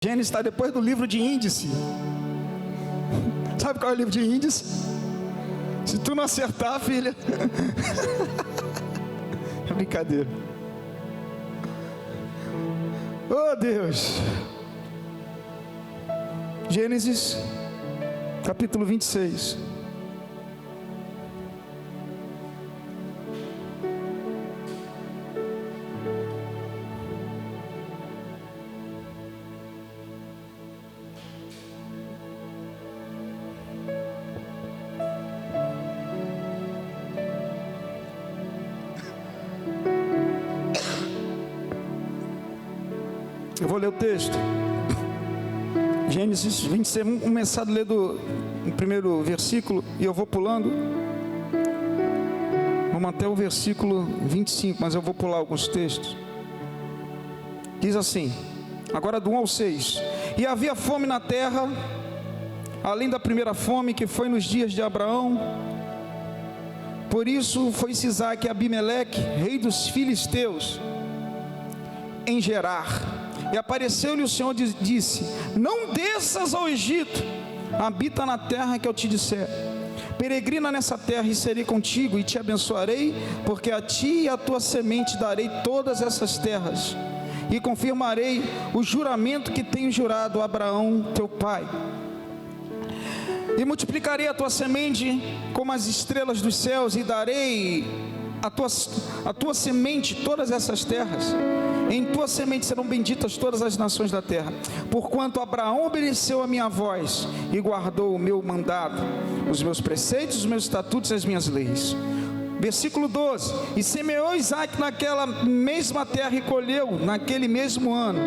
Gênesis está depois do livro de Índice. Sabe qual é o livro de Índice? Se tu não acertar, filha. É brincadeira. Oh Deus. Gênesis capítulo 26. Eu vou ler o texto. Gênesis 26, vamos começar a ler do primeiro versículo e eu vou pulando. Vamos até o versículo 25, mas eu vou pular alguns textos. Diz assim, agora do 1 ao 6. E havia fome na terra, além da primeira fome que foi nos dias de Abraão. Por isso foi-se Isaque e Abimeleque, rei dos filisteus, em Gerar. E apareceu-lhe o Senhor e disse: não desças ao Egito, habita na terra que eu te disser. Peregrina nessa terra e serei contigo e te abençoarei, porque a ti e a tua semente darei todas essas terras, e confirmarei o juramento que tenho jurado a Abraão teu pai. E multiplicarei a tua semente como as estrelas dos céus, e darei a tua semente todas essas terras. Em tua semente serão benditas todas as nações da terra, porquanto Abraão obedeceu a minha voz e guardou o meu mandado, os meus preceitos, os meus estatutos e as minhas leis. Versículo 12. E semeou Isaque naquela mesma terra e colheu naquele mesmo ano,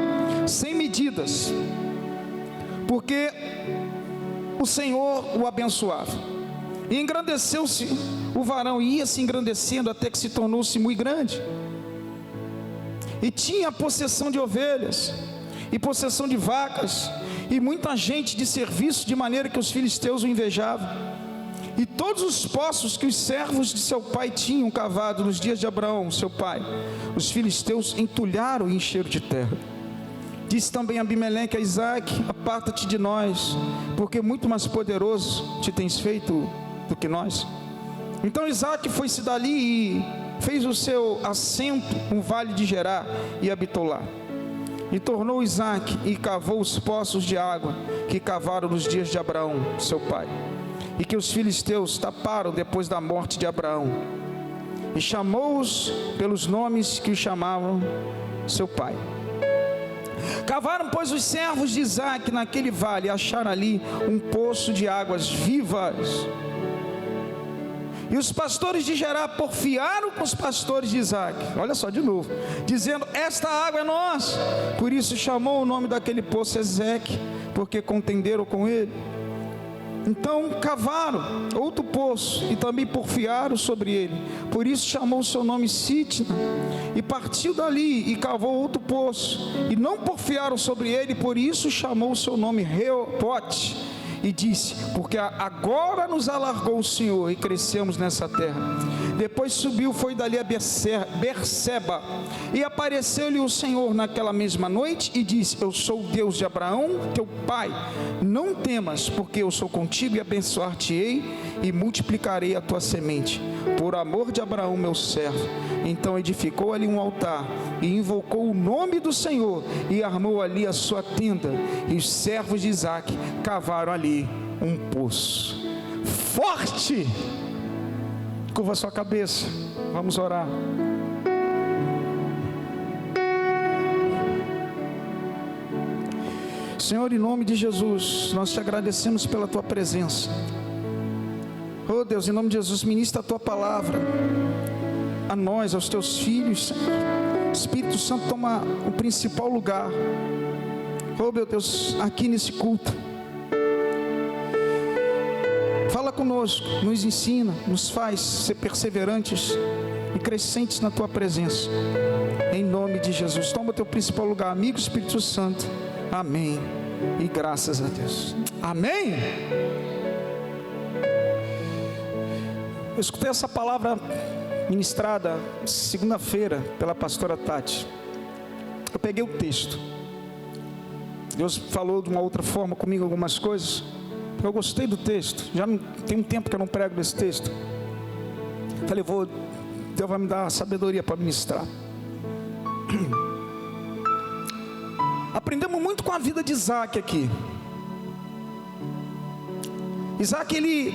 sem medidas, porque o Senhor o abençoava. E engrandeceu-se o varão, e ia se engrandecendo até que se tornou-se muito grande. E tinha possessão de ovelhas, e possessão de vacas, e muita gente de serviço, de maneira que os filisteus o invejavam. E todos os poços que os servos de seu pai tinham cavado nos dias de Abraão, seu pai, os filisteus entulharam e encheram de terra. Disse também Abimeleque a Isaque: aparta-te de nós, porque muito mais poderoso te tens feito do que nós. Então Isaque foi-se dali e fez o seu assento no vale de Gerar e habitou lá. E tornou Isaque e cavou os poços de água que cavaram nos dias de Abraão, seu pai, e que os filisteus taparam depois da morte de Abraão. E chamou-os pelos nomes que os chamavam seu pai. Cavaram, pois, os servos de Isaque naquele vale, e acharam ali um poço de águas vivas. E os pastores de Gerar porfiaram com os pastores de Isaque, olha só de novo, dizendo: esta água é nossa. Por isso chamou o nome daquele poço Ezeque, porque contenderam com ele. Então cavaram outro poço e também porfiaram sobre ele, por isso chamou o seu nome Sitna. E partiu dali e cavou outro poço, e não porfiaram sobre ele, por isso chamou o seu nome Reobote. E disse: porque agora nos alargou o Senhor e crescemos nessa terra. Depois subiu, foi dali a Berseba, e apareceu-lhe o Senhor naquela mesma noite e disse: eu sou o Deus de Abraão teu pai, não temas, porque eu sou contigo e abençoar-te-ei e multiplicarei a tua semente, por amor de Abraão meu servo. Então edificou ali um altar e invocou o nome do Senhor e armou ali a sua tenda, e os servos de Isaque cavaram ali um poço. Forte! Curva a sua cabeça, vamos orar. Senhor, em nome de Jesus, nós te agradecemos pela tua presença. Oh Deus, em nome de Jesus, ministra a tua palavra a nós, aos teus filhos, Senhor. Espírito Santo, toma o principal lugar. Oh meu Deus, aqui nesse culto, fala conosco, nos ensina, nos faz ser perseverantes e crescentes na tua presença, em nome de Jesus. Toma o teu principal lugar, amigo Espírito Santo. Amém e graças a Deus. Amém. Eu escutei essa palavra ministrada segunda-feira pela pastora Tati. Eu peguei o texto Deus falou de uma outra forma comigo algumas coisas. Eu gostei do texto. Já não, tem um tempo que eu não prego desse texto. Falei, Deus vai me dar sabedoria para ministrar. Aprendemos muito com a vida de Isaac aqui. Isaac, ele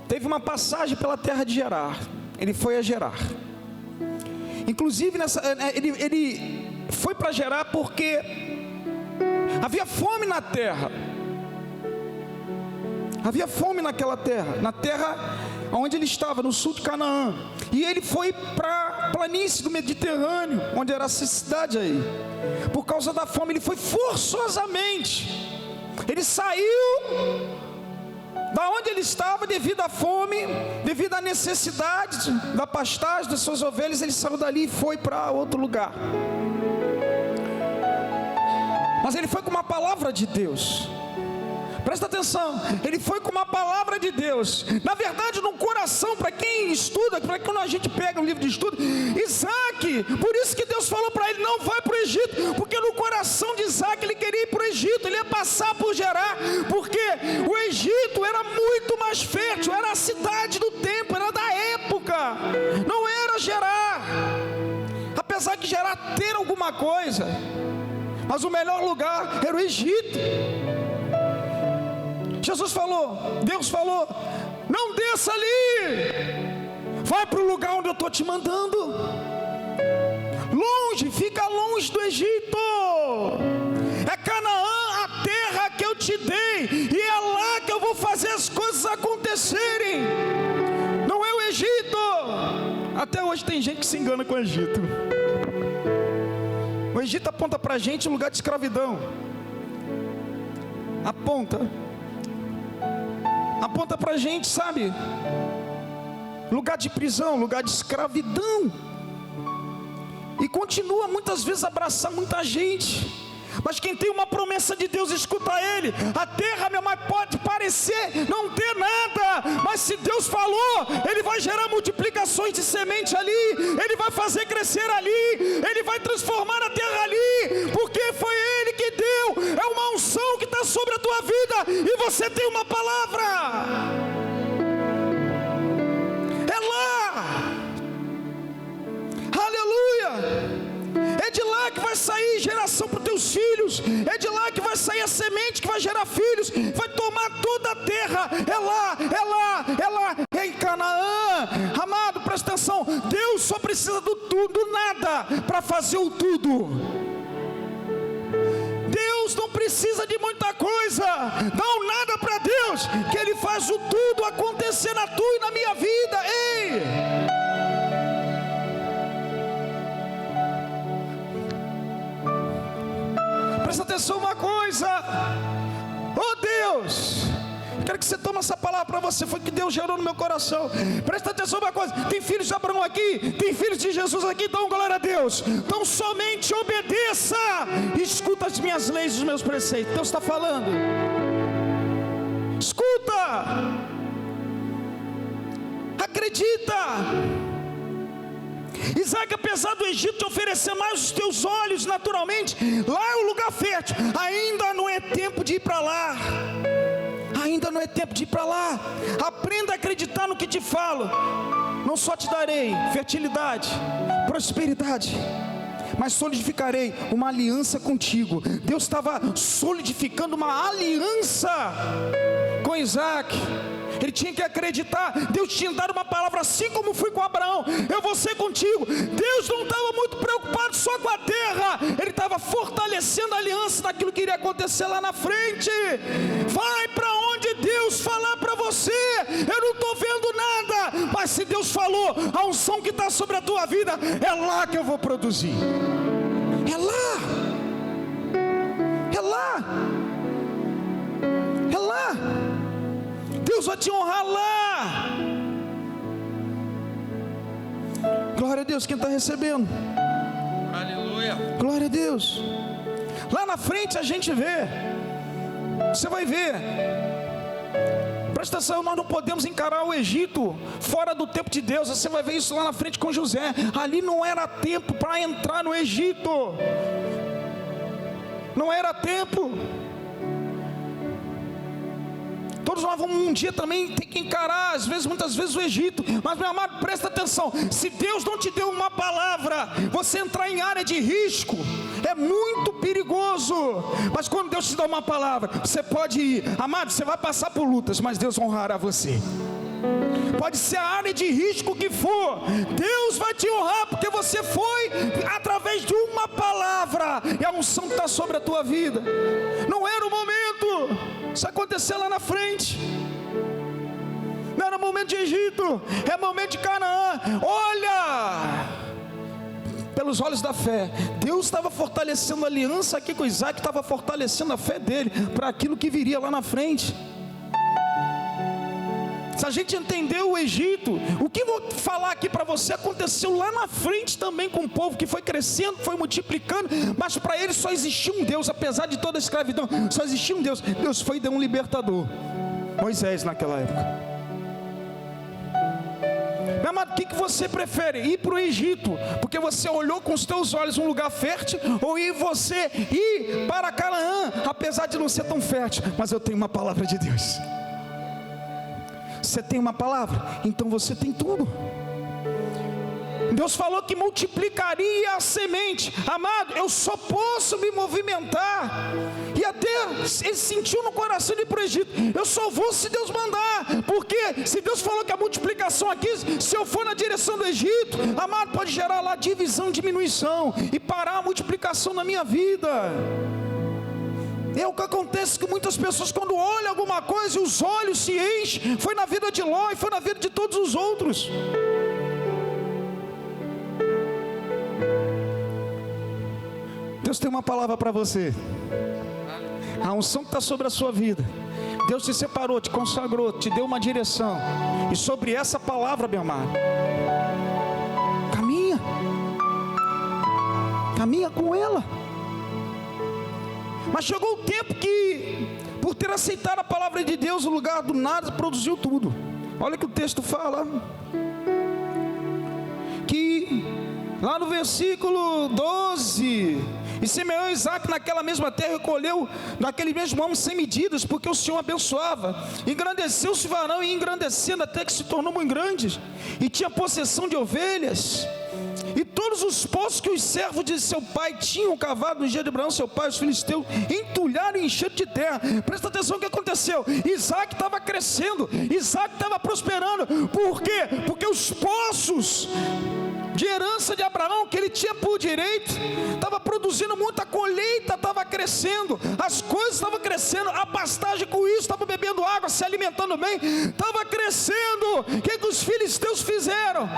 teve uma passagem pela terra de Gerar. Ele foi a Gerar. Inclusive, ele foi para Gerar porque havia fome na terra. Havia fome naquela terra, na terra onde ele estava, no sul de Canaã. E ele foi para a planície do Mediterrâneo, onde era essa cidade aí. Por causa da fome, ele foi forçosamente. Ele saiu da onde ele estava devido à fome, devido à necessidade da pastagem das suas ovelhas. Ele saiu dali e foi para outro lugar. Mas ele foi com uma palavra de Deus. Presta atenção, ele foi com uma palavra de Deus. Na verdade, no coração, para quem estuda, para quando a gente pega um livro de estudo, Isaac, por isso que Deus falou para ele, não vai para o Egito, porque no coração de Isaac ele queria ir para o Egito, ele ia passar por Gerar, porque o Egito era muito mais fértil, era a cidade do tempo, era da época, não era Gerar. Apesar de Gerar ter alguma coisa, mas o melhor lugar era o Egito. Jesus falou, Deus falou, não desça ali, vai para o lugar onde eu estou te mandando, longe, fica longe do Egito, é Canaã a terra que eu te dei, e é lá que eu vou fazer as coisas acontecerem, não é o Egito. Até hoje tem gente que se engana com o Egito. O Egito aponta para a gente um lugar de escravidão, aponta para a gente, sabe, lugar de prisão, lugar de escravidão, e continua muitas vezes a abraçar muita gente. Mas quem tem uma promessa de Deus, escuta ele. A terra, meu irmão, pode parecer não ter nada, mas se Deus falou, ele vai gerar multiplicações de semente ali, ele vai fazer crescer ali, ele vai transformar a terra ali, porque foi ele que deu. É uma unção que está sobre a tua vida, e você tem uma palavra. É lá. Aleluia. É de lá que vai sair geração para os teus filhos, é de lá que vai sair a semente que vai gerar filhos, vai tomar toda a terra. É lá, é em Canaã. Amado, presta atenção, Deus só precisa do tudo, nada, para fazer o tudo. Deus não precisa de muita coisa, dá um nada para Deus, que Ele faz o tudo acontecer na tua e na minha vida. Ei! Presta atenção uma coisa, oh Deus, quero que você tome essa palavra para você, foi que Deus gerou no meu coração. Presta atenção uma coisa, tem filhos de Abraão aqui, tem filhos de Jesus aqui, então glória a Deus. Então somente obedeça, escuta as minhas leis e os meus preceitos. Deus está falando, escuta, acredita. Isaac, apesar do Egito te oferecer mais os teus olhos naturalmente, lá é o lugar fértil, ainda não é tempo de ir para lá. Ainda não é tempo de ir para lá. Aprenda a acreditar no que te falo. Não só te darei fertilidade, prosperidade, mas solidificarei uma aliança contigo. Deus estava solidificando uma aliança com Isaac. Ele tinha que acreditar. Deus tinha dado uma palavra, assim como fui com Abraão, eu vou ser contigo. Deus não estava muito preocupado só com a terra, Ele estava fortalecendo a aliança daquilo que iria acontecer lá na frente. Vai para onde Deus falar para você. Eu não estou vendo nada, mas se Deus falou, a unção que está sobre a tua vida, é lá que eu vou produzir. É lá. É lá. É lá. Deus vai te honrar lá. Glória a Deus, quem está recebendo? Aleluia. Glória a Deus. Lá na frente a gente vê. Você vai ver Presta atenção, nós não podemos encarar o Egito fora do tempo de Deus. Você vai ver isso lá na frente com José. Ali não era tempo para entrar no Egito. Não era tempo. Todos nós vamos um dia também ter que encarar, muitas vezes o Egito. Mas, meu amado, presta atenção. Se Deus não te deu uma palavra, você entrar em área de risco é muito perigoso. Mas quando Deus te dá uma palavra, você pode ir. Amado, você vai passar por lutas, mas Deus honrará você. Pode ser a área de risco que for, Deus vai te honrar, porque você foi através de uma palavra, e a unção está sobre a tua vida. Não era o momento, isso aconteceu lá na frente. Não era momento de Egito, é momento de Canaã. Olha, pelos olhos da fé, Deus estava fortalecendo a aliança aqui com Isaac, estava fortalecendo a fé dele para aquilo que viria lá na frente. Se a gente entendeu o Egito, o que eu vou falar aqui para você aconteceu lá na frente também com o povo que foi crescendo, foi multiplicando, mas para eles só existia um Deus, apesar de toda a escravidão, só existia um Deus. Deus foi e deu um libertador, Moisés naquela época. Meu amado, o que você prefere? Ir para o Egito, porque você olhou com os teus olhos um lugar fértil, ou você ir para Canaã, apesar de não ser tão fértil, mas eu tenho uma palavra de Deus. Você tem uma palavra, então você tem tudo. Deus falou que multiplicaria a semente. Amado, eu só posso me movimentar. E até ele sentiu no coração de ir para o Egito. Eu só vou se Deus mandar. Porque se Deus falou que a multiplicação aqui, se eu for na direção do Egito, amado, pode gerar lá divisão, diminuição, e parar a multiplicação na minha vida. É o que acontece com muitas pessoas quando olham alguma coisa e os olhos se enchem. Foi na vida de Ló e foi na vida de todos os outros. Deus tem uma palavra para você. A unção que está sobre a sua vida. Deus te separou, te consagrou, te deu uma direção. E sobre essa palavra, meu amado, caminha com ela. Mas chegou o tempo que, por ter aceitado a palavra de Deus, o lugar do nada produziu tudo. Olha o que o texto fala, que lá no versículo 12: e semeou Isaac naquela mesma terra e colheu naquele mesmo ano sem medidas, porque o Senhor abençoava. Engrandeceu-se o varão, e engrandecendo até que se tornou muito grande, e tinha possessão de ovelhas. E todos os poços que os servos de seu pai tinham cavado no dia de Abraão, seu pai, os filisteus, entulharam e encheram de terra. Presta atenção o que aconteceu. Isaac estava crescendo, Isaac estava prosperando. Por quê? Porque os poços de herança de Abraão, que ele tinha por direito, estava produzindo muita colheita, estava crescendo, as coisas estavam crescendo, a pastagem com isso, estava bebendo água, se alimentando bem, estava crescendo. O que os filisteus fizeram?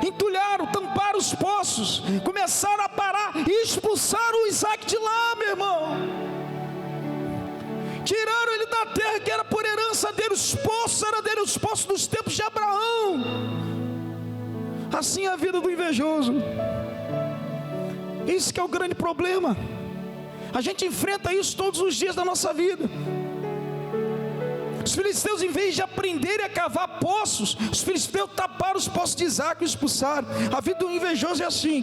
Entulharam, tamparam os poços, começaram a parar e expulsaram o Isaac de lá, meu irmão. Tiraram ele da terra que era por herança dele, os poços eram dele, os poços dos tempos de Abraão. Assim é a vida do invejoso. Isso que é o grande problema. A gente enfrenta isso todos os dias da nossa vida. Os filisteus, em vez de aprenderem a cavar poços, os filisteus taparam os poços de Isaac e expulsaram. A vida do invejoso é assim.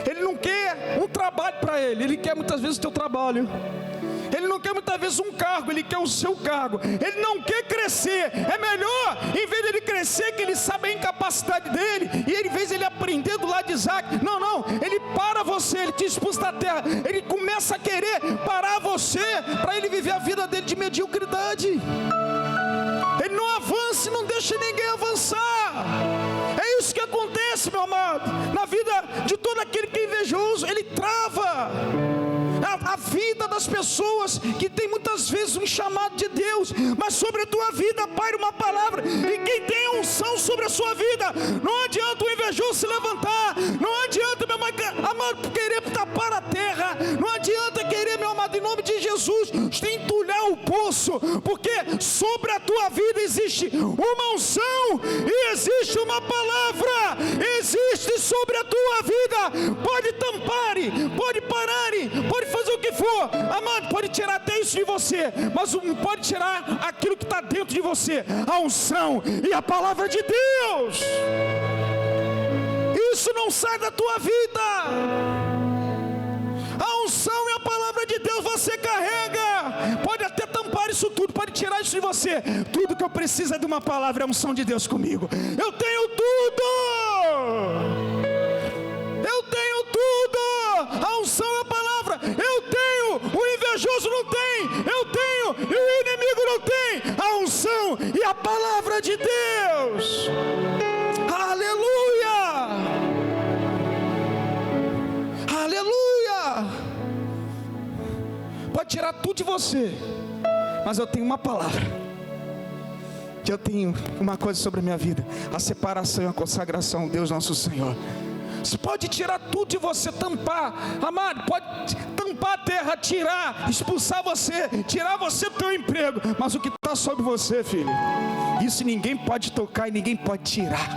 Ele não quer um trabalho para ele, ele quer muitas vezes o teu trabalho. Ele não quer muitas vezes um cargo, ele quer o seu cargo. Ele não quer crescer. É melhor, em vez dele crescer, que ele sabe a incapacidade dele, e em vez de ele aprender do lado de Isaac, não, ele para você, ele te expulsa da terra. Ele começa a querer parar você, para ele viver a vida dele de mediocridade. Ele não avança e não deixa ninguém avançar. É isso que acontece, meu amado, na vida de todo aquele que é invejoso. Ele trava a vida das pessoas que tem muitas vezes um chamado de Deus, mas sobre a tua vida paira uma palavra. E quem tem a unção sobre a sua vida, não adianta o invejoso se levantar, não adianta, meu amado, querer tapar a terra, não adianta querer, meu amado, em nome de Jesus, entulhar o poço, porque sobre a tua vida existe uma unção e existe uma palavra, existe sobre a tua vida. Pode tampar, pode parar, pode fazer o que for, amado, pode tirar até isso de você, mas não pode tirar aquilo que está dentro de você, a unção e a palavra de Deus. Isso não sai da tua vida. A unção e a palavra de Deus você carrega. Pode até tampar isso tudo, pode tirar isso de você. Tudo que eu preciso é de uma palavra, é a unção de Deus comigo. Eu tenho tudo. Eu tenho tudo. A unção e a palavra. Eu tenho. O invejoso não tem. Eu tenho. E o inimigo não tem. A unção e a palavra de Deus. Aleluia. Aleluia. Pode tirar tudo de você, mas eu tenho uma palavra, que eu tenho uma coisa sobre a minha vida: a separação e a consagração, Deus nosso Senhor. Você pode tirar tudo de você, tampar, amado, pode tampar a terra, tirar, expulsar você, tirar você do teu emprego, mas o que está sobre você, filho, isso ninguém pode tocar e ninguém pode tirar.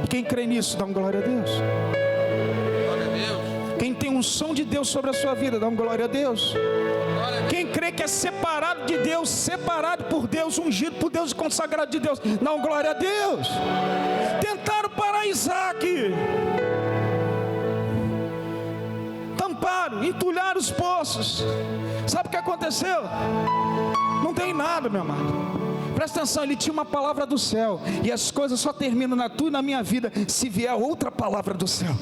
Quem crê nisso, dá uma glória a Deus. Glória a Deus. Quem tem unção de Deus sobre a sua vida, dá uma glória a Deus. Quem crê que é separado de Deus, separado por Deus, ungido por Deus e consagrado de Deus, dá uma glória a Deus. Tentaram parar Isaac, tamparam, entulharam os poços. Sabe o que aconteceu? Não tem nada, meu amado. Presta atenção, ele tinha uma palavra do céu, e as coisas só terminam na tua e na minha vida se vier outra palavra do céu,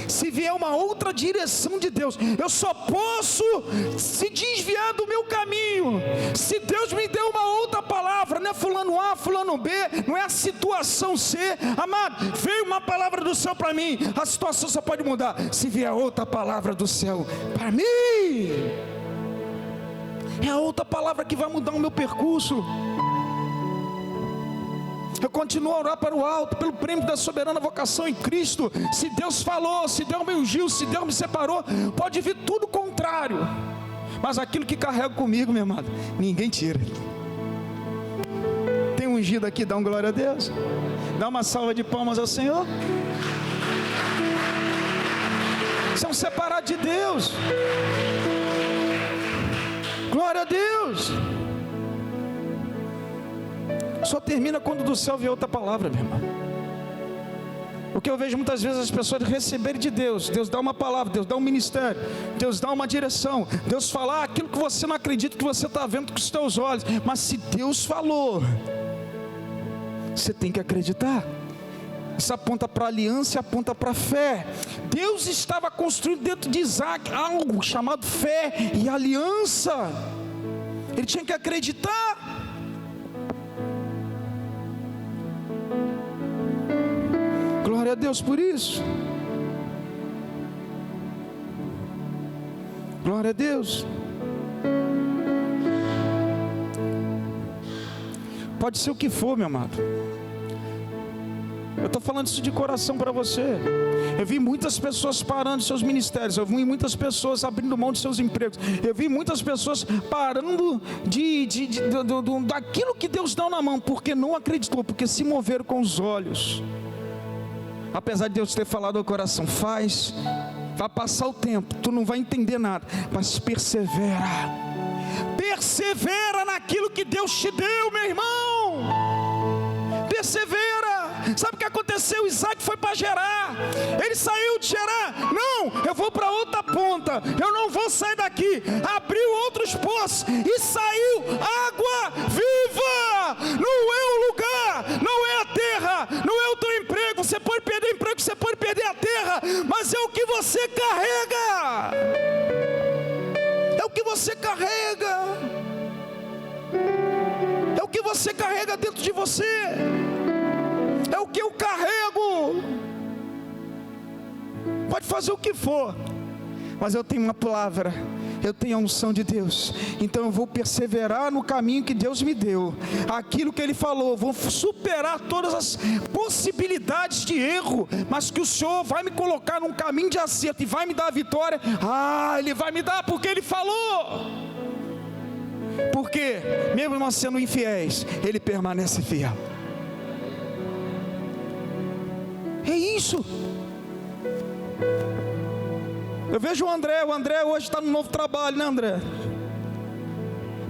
se vier uma outra direção de Deus. Eu só posso se desviar do meu caminho se Deus me deu uma outra palavra. Não é fulano A, fulano B, não é a situação C. Amado, veio uma palavra do céu para mim, a situação só pode mudar se vier outra palavra do céu para mim. É a outra palavra que vai mudar o meu percurso. Eu continuo a orar para o alto, pelo prêmio da soberana vocação em Cristo. Se Deus falou, se Deus me ungiu, se Deus me separou, pode vir tudo contrário, mas aquilo que carrego comigo, meu amado, ninguém tira. Tem ungido aqui, dá uma glória a Deus. Dá uma salva de palmas ao Senhor. São separados de Deus. Glória a Deus. Só termina quando do céu vier outra palavra, meu irmão. O que eu vejo muitas vezes as pessoas receberem de Deus, Deus dá uma palavra, Deus dá um ministério, Deus dá uma direção, Deus falar aquilo que você não acredita, que você está vendo com os teus olhos, mas se Deus falou, você tem que acreditar. Isso aponta para a aliança e aponta para a fé. Deus estava construindo dentro de Isaac algo chamado fé e aliança. Ele tinha que acreditar. Glória a Deus por isso. Glória a Deus. Pode ser o que for, meu amado. Eu estou falando isso de coração para você. Eu vi muitas pessoas parando seus ministérios. Eu vi muitas pessoas abrindo mão de seus empregos. Eu vi muitas pessoas parando daquilo que Deus dá na mão, porque não acreditou, porque se moveram com os olhos. Apesar de Deus ter falado ao coração, faz, vai passar o tempo, tu não vai entender nada, mas persevera. Persevera naquilo que Deus te deu, meu irmão. Persevera. Sabe o que aconteceu? Isaac foi para Gerar. Ele saiu de Gerar. Não, eu vou para outra ponta. Eu não vou sair daqui. Abriu outros poços e saiu água viva. Não é o lugar, não é a terra, não é o teu emprego. Você pode perder o emprego, você pode perder a terra, mas é o que você carrega. É o que você carrega. É o que você carrega dentro de você. É o que eu carrego. Pode fazer o que for, mas eu tenho uma palavra, eu tenho a unção de Deus. Então eu vou perseverar no caminho que Deus me deu. Aquilo que Ele falou, vou superar todas as possibilidades de erro, mas que o Senhor vai me colocar num caminho de acerto e vai me dar a vitória. Ele vai me dar porque Ele falou. Porque mesmo nós sendo infiéis, Ele permanece fiel. É isso. Eu vejo o André hoje está no novo trabalho, né, André?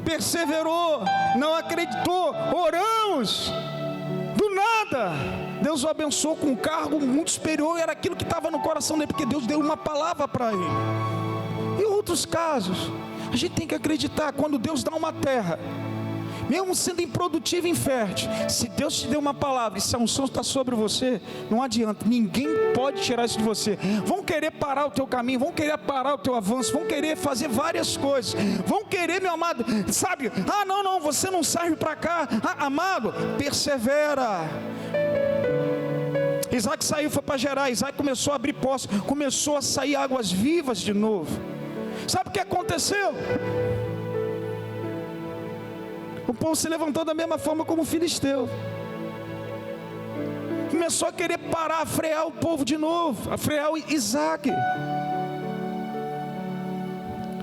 Perseverou, não acreditou, oramos, do nada, Deus o abençoou com um cargo muito superior, era aquilo que estava no coração dele, porque Deus deu uma palavra para ele. Em outros casos, a gente tem que acreditar, quando Deus dá uma terra, mesmo sendo improdutiva e infértil, se Deus te deu uma palavra, e se a unção está sobre você, não adianta, ninguém pode tirar isso de você. Vão querer parar o teu caminho, vão querer parar o teu avanço, vão querer fazer várias coisas, vão querer, meu amado, sabe, não, você não serve para cá, amado, persevera. Isaac saiu, foi para Gerar, Isaac começou a abrir poços, começou a sair águas vivas de novo. Sabe o que aconteceu? O povo se levantou da mesma forma como o filisteu. Começou a querer parar, a frear o povo de novo, a frear o Isaac.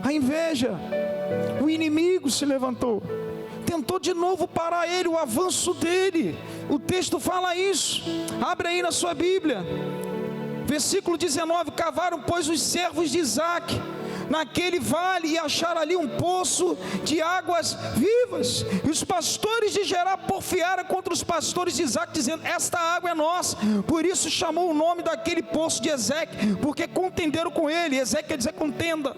A inveja, o inimigo se levantou, tentou de novo parar ele, o avanço dele. O texto fala isso. Abre aí na sua Bíblia, versículo 19: cavaram, pois, os servos de Isaac naquele vale e acharam ali um poço de águas vivas. E os pastores de Gerar porfiaram contra os pastores de Isaac, dizendo: esta água é nossa. Por isso chamou o nome daquele poço de Ezeque, porque contenderam com ele. Ezeque quer dizer contenda.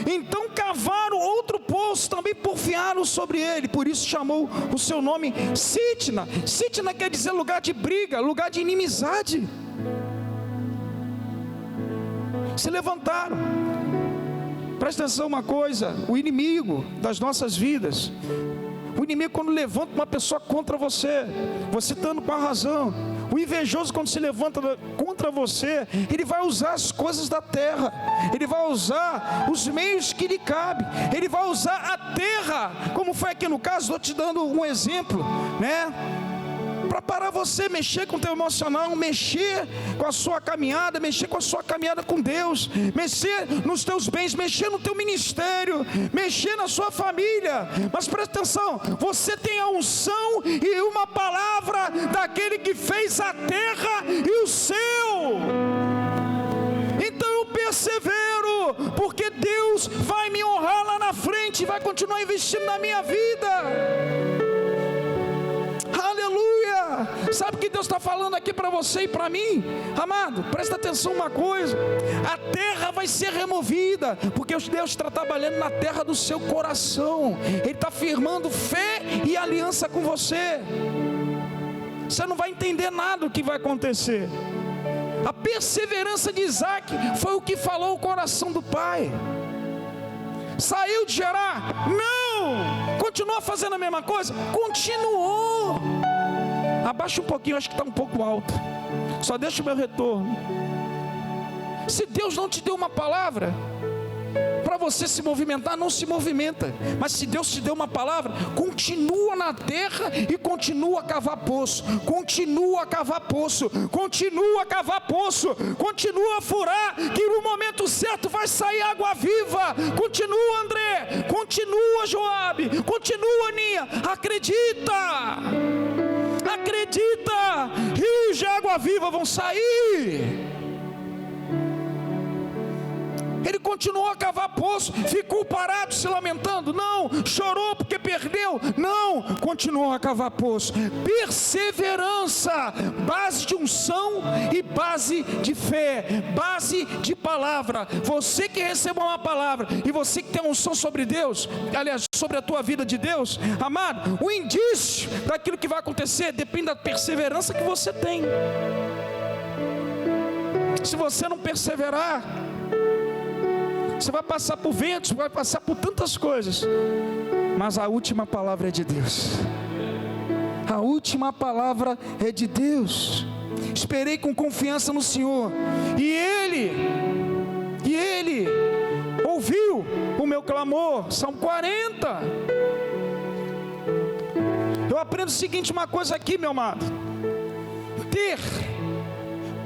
Então cavaram outro poço, também porfiaram sobre ele, por isso chamou o seu nome Sitna. Sitna quer dizer lugar de briga, lugar de inimizade. Se levantaram. Presta atenção uma coisa, o inimigo das nossas vidas, o inimigo quando levanta uma pessoa contra você, você estando com a razão, o invejoso quando se levanta contra você, ele vai usar as coisas da terra, ele vai usar os meios que lhe cabem, ele vai usar a terra, como foi aqui no caso, estou te dando um exemplo, né? Para parar você, mexer com o teu emocional, mexer com a sua caminhada, mexer com a sua caminhada com Deus, mexer nos teus bens, mexer no teu ministério, mexer na sua família. Mas presta atenção, você tem a unção e uma palavra daquele que fez a terra e o céu. Então eu persevero, porque Deus vai me honrar lá na frente, vai continuar investindo na minha vida. Aleluia! Sabe o que Deus está falando aqui para você e para mim? Amado, presta atenção uma coisa: a terra vai ser removida, porque Deus está trabalhando na terra do seu coração. Ele está firmando fé e aliança com você. Você não vai entender nada do que vai acontecer. A perseverança de Isaac foi o que falou o coração do pai. Saiu de Gerar? Não! Continuou fazendo a mesma coisa? Continuou. Abaixa um pouquinho, acho que está um pouco alto. Só deixa o meu retorno. Se Deus não te deu uma palavra para você se movimentar, não se movimenta. Mas se Deus te deu uma palavra, continua na terra e continua a cavar poço. Continua a cavar poço. Continua a cavar poço. Continua a furar, que no momento certo vai sair água viva. Continua, André. Continua, Joabe. Continua, Aninha. Acredita. Acredita. Rios de água viva vão sair. Ele continuou a cavar poço, ficou parado se lamentando? Não. Chorou porque perdeu? Não. Continuou a cavar poço. Perseverança, base de unção e base de fé, base de palavra. Você que recebeu uma palavra e você que tem unção sobre Deus, aliás, sobre a tua vida de Deus, amado, o indício daquilo que vai acontecer depende da perseverança que você tem. Se você não perseverar, você vai passar por ventos, vai passar por tantas coisas, mas a última palavra é de Deus. A última palavra é de Deus. Esperei com confiança no Senhor, e Ele ouviu o meu clamor. Salmo 40. Eu aprendo o seguinte, uma coisa aqui, meu amado: ter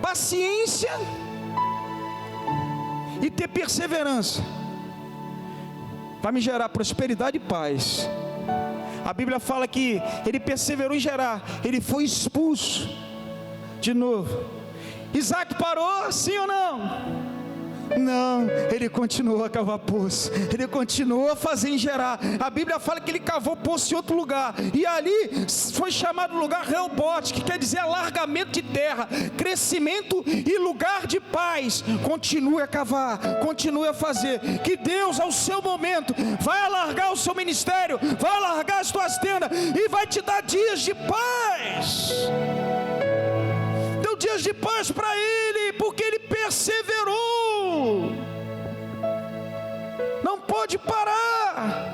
paciência e ter perseverança vai me gerar prosperidade e paz. A Bíblia fala que ele perseverou em Gerar, ele foi expulso de novo. Isaac parou, sim ou não? Não, ele continuou a cavar poço, ele continuou a fazer em Gerar. A Bíblia fala que ele cavou poço em outro lugar, e ali foi chamado lugar Reobote, que quer dizer alargamento de terra, crescimento e lugar de paz. Continue a cavar, continue a fazer, que Deus ao seu momento vai alargar o seu ministério, vai alargar as tuas tendas e vai te dar dias de paz. Deu dias de paz para ele, porque ele perseverou. Não pode parar.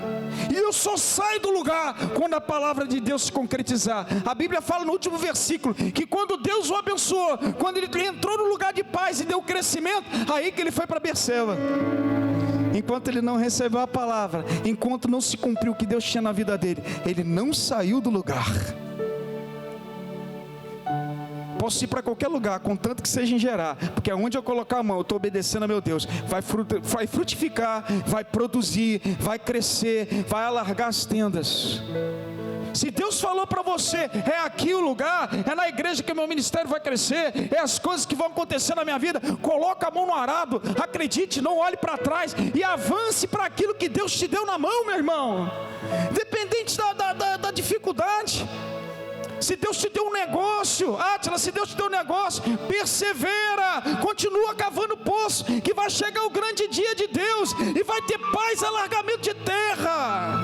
E eu só saio do lugar quando a palavra de Deus se concretizar. A Bíblia fala no último versículo que quando Deus o abençoou, quando ele entrou no lugar de paz e deu crescimento, aí que ele foi para Berseba. Enquanto ele não recebeu a palavra, enquanto não se cumpriu o que Deus tinha na vida dele, ele não saiu do lugar. Posso ir para qualquer lugar, contanto que seja em Gerar, porque aonde eu colocar a mão, eu estou obedecendo a meu Deus. Vai frutificar, vai produzir, vai crescer, vai alargar as tendas. Se Deus falou para você, é aqui o lugar, é na igreja que o meu ministério vai crescer, é as coisas que vão acontecer na minha vida, coloca a mão no arado, acredite, não olhe para trás e avance para aquilo que Deus te deu na mão, meu irmão. Independente da dificuldade. Se Deus te deu um negócio, Átila, se Deus te deu um negócio, persevera, continua cavando poço, que vai chegar o grande dia de Deus, e vai ter paz e alargamento de terra.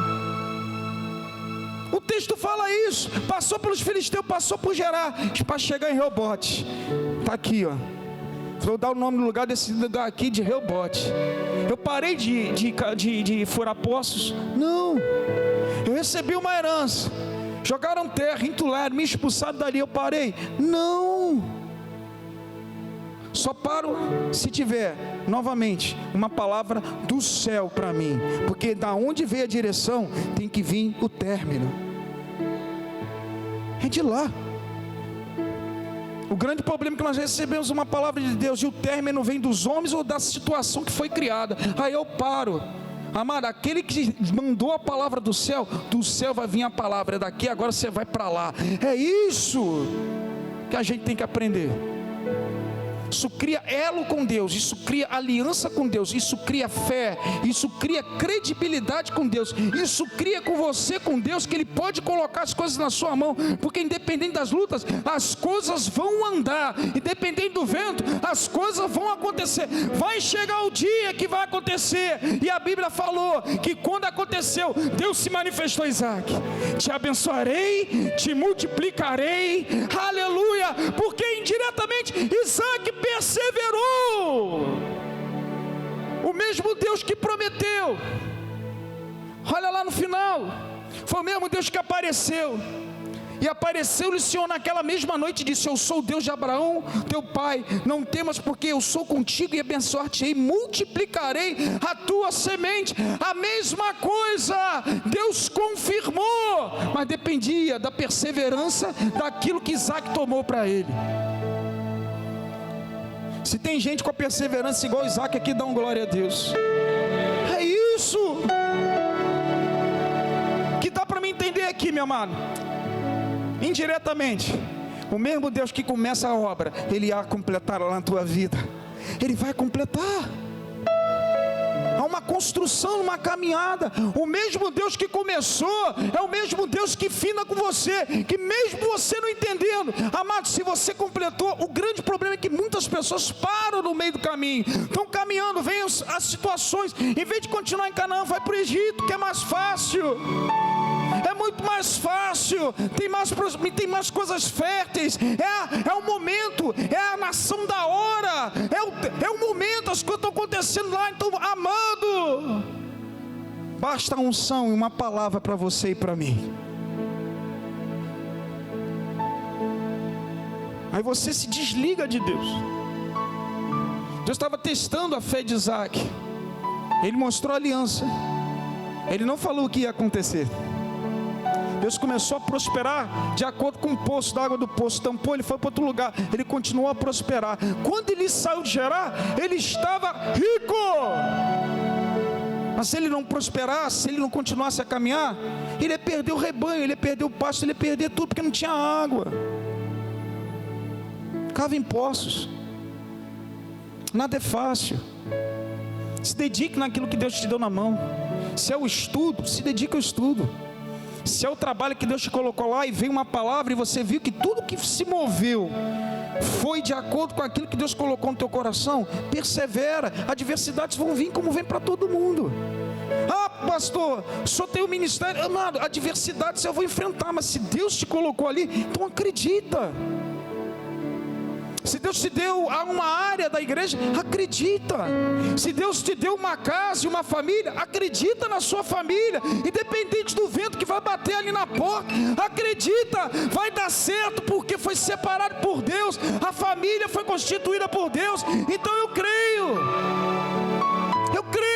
O texto fala isso, passou pelos filisteus, passou por Gerar, para chegar em Reobote. Está aqui, ó. Vou dar o nome no lugar desse lugar aqui de Reobote. Eu parei de furar poços? Não, eu recebi uma herança. Jogaram terra, entulharam, me expulsaram dali, eu parei? Não. Só paro se tiver, novamente, uma palavra do céu para mim. Porque da onde veio a direção, tem que vir o término. É de lá. O grande problema é que nós recebemos uma palavra de Deus e o término vem dos homens ou da situação que foi criada. Aí eu paro. Amado, aquele que mandou a palavra do céu vai vir a palavra, daqui agora você vai para lá. É isso que a gente tem que aprender. Isso cria elo com Deus, isso cria aliança com Deus, isso cria fé, isso cria credibilidade com Deus, isso cria com você, com Deus, que Ele pode colocar as coisas na sua mão, porque independente das lutas, as coisas vão andar, independente do vento, as coisas vão acontecer, vai chegar o dia que vai acontecer, e a Bíblia falou, que quando aconteceu, Deus se manifestou a Isaac, te abençoarei, te multiplicarei, aleluia, porque indiretamente Isaac perseverou. O mesmo Deus que prometeu, olha lá no final, foi o mesmo Deus que apareceu. E apareceu-lhe o Senhor naquela mesma noite e disse: eu sou o Deus de Abraão, teu pai, não temas, porque eu sou contigo e abençoar-te-ei, multiplicarei a tua semente. A mesma coisa Deus confirmou, mas dependia da perseverança daquilo que Isaac tomou para ele. Se tem gente com a perseverança igual Isaac aqui, dá um glória a Deus. É isso que dá para me entender aqui, meu amado. Indiretamente, o mesmo Deus que começa a obra, Ele irá completar lá na tua vida. Ele vai completar. Há uma construção, uma caminhada. O mesmo Deus que começou é o mesmo Deus que fina com você, que mesmo você não entendendo, amado, se você completou, o grande problema é que muitas pessoas param no meio do caminho, estão caminhando, vêm as situações, em vez de continuar em Canaã, vai para o Egito, que é mais fácil. É muito mais fácil, tem mais coisas férteis, é o momento, é a nação da hora, é o momento, as coisas estão acontecendo lá. Então, amado, basta a unção e uma palavra para você e para mim. Aí você se desliga de Deus. Deus estava testando a fé de Isaac. Ele mostrou a aliança. Ele não falou o que ia acontecer. Deus começou a prosperar de acordo com o poço, da água do poço, tampou, ele foi para outro lugar, ele continuou a prosperar. Quando ele saiu de Gerar, ele estava rico. Mas se ele não prosperasse, se ele não continuasse a caminhar, ele ia perder o rebanho, ele ia perder o pasto, ele ia perder tudo, porque não tinha água. Cava em poços. Nada é fácil. Se dedique naquilo que Deus te deu na mão. Se é o estudo, se dedique ao estudo. Se é o trabalho que Deus te colocou lá e veio uma palavra e você viu que tudo que se moveu foi de acordo com aquilo que Deus colocou no teu coração, persevera. Adversidades vão vir como vem para todo mundo. Ah, pastor, só tem o ministério. Amado, adversidades eu vou enfrentar, mas se Deus te colocou ali, então acredita. Se Deus te deu uma área da igreja, acredita. Se Deus te deu uma casa e uma família, acredita na sua família, independente do vento que vai bater ali na porta, acredita, vai dar certo, porque foi separado por Deus, a família foi constituída por Deus. Então eu creio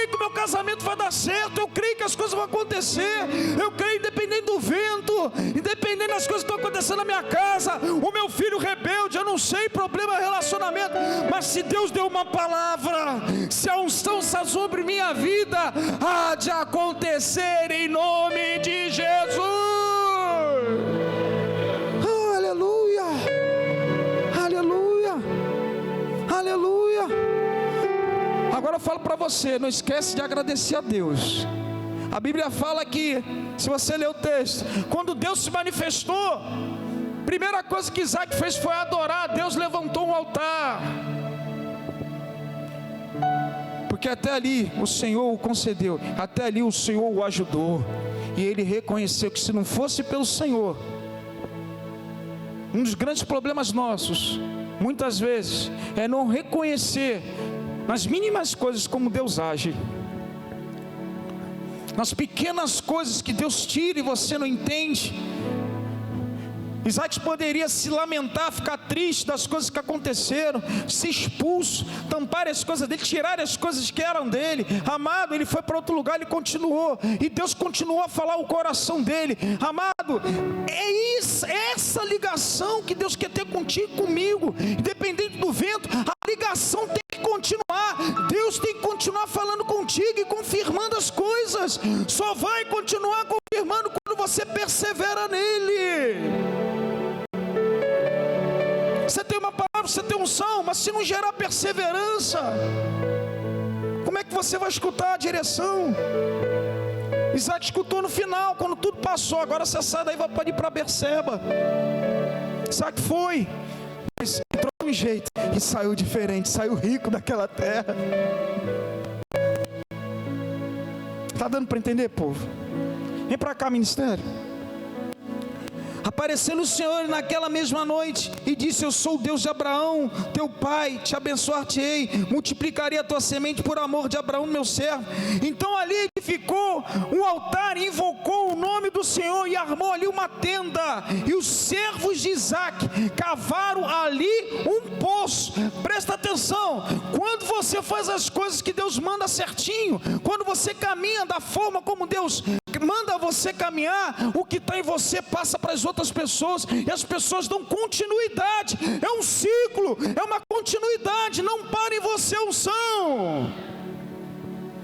que o meu casamento vai dar certo, eu creio que as coisas vão acontecer, eu creio independente do vento, independente das coisas que estão acontecendo na minha casa, o meu filho rebelde, eu não sei, problema é relacionamento, mas se Deus deu uma palavra, se a unção está sobre minha vida, há de acontecer em nome de Jesus. Oh, aleluia, aleluia, aleluia. Agora eu falo para você, não esquece de agradecer a Deus. A Bíblia fala que, se você ler o texto, quando Deus se manifestou, primeira coisa que Isaac fez foi adorar. Deus levantou um altar, porque até ali o Senhor o concedeu, até ali o Senhor o ajudou, e ele reconheceu que se não fosse pelo Senhor, um dos grandes problemas nossos, muitas vezes, é não reconhecer nas mínimas coisas como Deus age, nas pequenas coisas que Deus tira e você não entende. Isaac poderia se lamentar, ficar triste das coisas que aconteceram, ser expulso, tampar as coisas dele, tirar as coisas que eram dele. Amado, ele foi para outro lugar, ele continuou, e Deus continuou a falar o coração dele. Amado, é isso, é essa ligação que Deus quer ter contigo e comigo, independente do vento, a ligação tem que continuar. Deus tem que continuar falando contigo e confirmando as coisas. Só vai continuar confirmando quando você persevera nele. Você tem uma palavra, você tem unção, mas se não gerar perseverança, como é que você vai escutar a direção? Isaac escutou no final, quando tudo passou. Agora você sai daí, pode ir para Berseba. Isaac foi, mas entrou de um jeito e saiu diferente, saiu rico daquela terra. Está dando para entender, povo? Vem para cá, ministério. Apareceu o Senhor naquela mesma noite e disse: eu sou o Deus de Abraão, teu pai, te abençoar-te-ei, multiplicarei a tua semente por amor de Abraão, meu servo. Então ali edificou um altar e invocou o nome do Senhor e armou ali uma tenda. E os servos de Isaac cavaram ali um poço. Presta atenção, quando você faz as coisas que Deus manda certinho, quando você caminha da forma como Deus manda você caminhar, o que está em você passa para as outras pessoas, e as pessoas dão continuidade. É um ciclo, é uma continuidade. Não para em você a unção.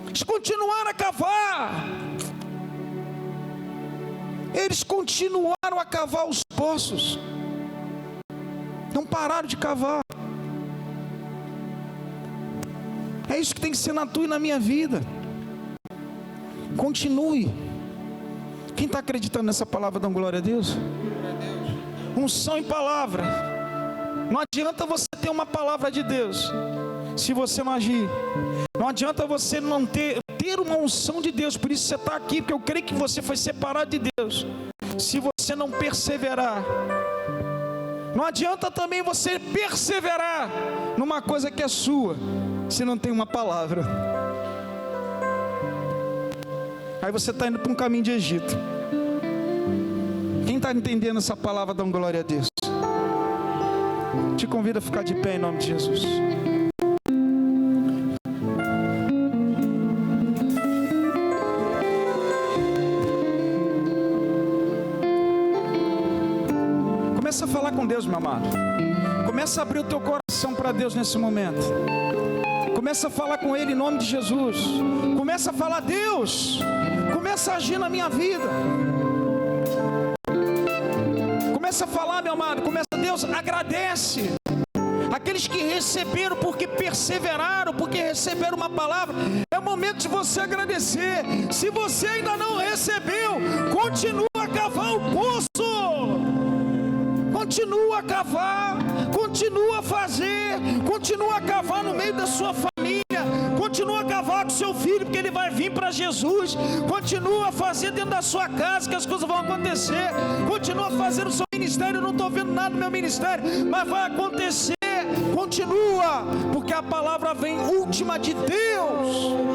Eles continuaram a cavar, eles continuaram a cavar os poços, não pararam de cavar. É isso que tem que ser na tua e na minha vida. Continue. Quem está acreditando nessa palavra, dá glória a Deus? Unção em palavra. Não adianta você ter uma palavra de Deus se você não agir. Não adianta você não ter uma unção de Deus. Por isso você está aqui, porque eu creio que você foi separado de Deus. Se você não perseverar, não adianta também você perseverar numa coisa que é sua, se não tem uma palavra. Aí você está indo para um caminho de Egito. Quem está entendendo essa palavra, dá glória a Deus. Te convido a ficar de pé em nome de Jesus. Começa a falar com Deus, meu amado. Começa a abrir o teu coração para Deus nesse momento. Começa a falar com Ele em nome de Jesus. Começa a falar: Deus, começa a agir na minha vida. Começa a falar, meu amado. Começa: Deus, agradece. aqueles que receberam porque perseveraram, porque receberam uma palavra. É o momento de você agradecer. Se você ainda não recebeu, continua a cavar o poço, continua a cavar, continua a fazer, continua a cavar no meio da sua família, continua a cavar com seu filho, porque ele vai vir para Jesus, continua a fazer dentro da sua casa, que as coisas vão acontecer, continua a fazer no seu ministério. Eu não estou vendo nada no meu ministério, mas vai acontecer. Continua, porque a palavra vem última de Deus.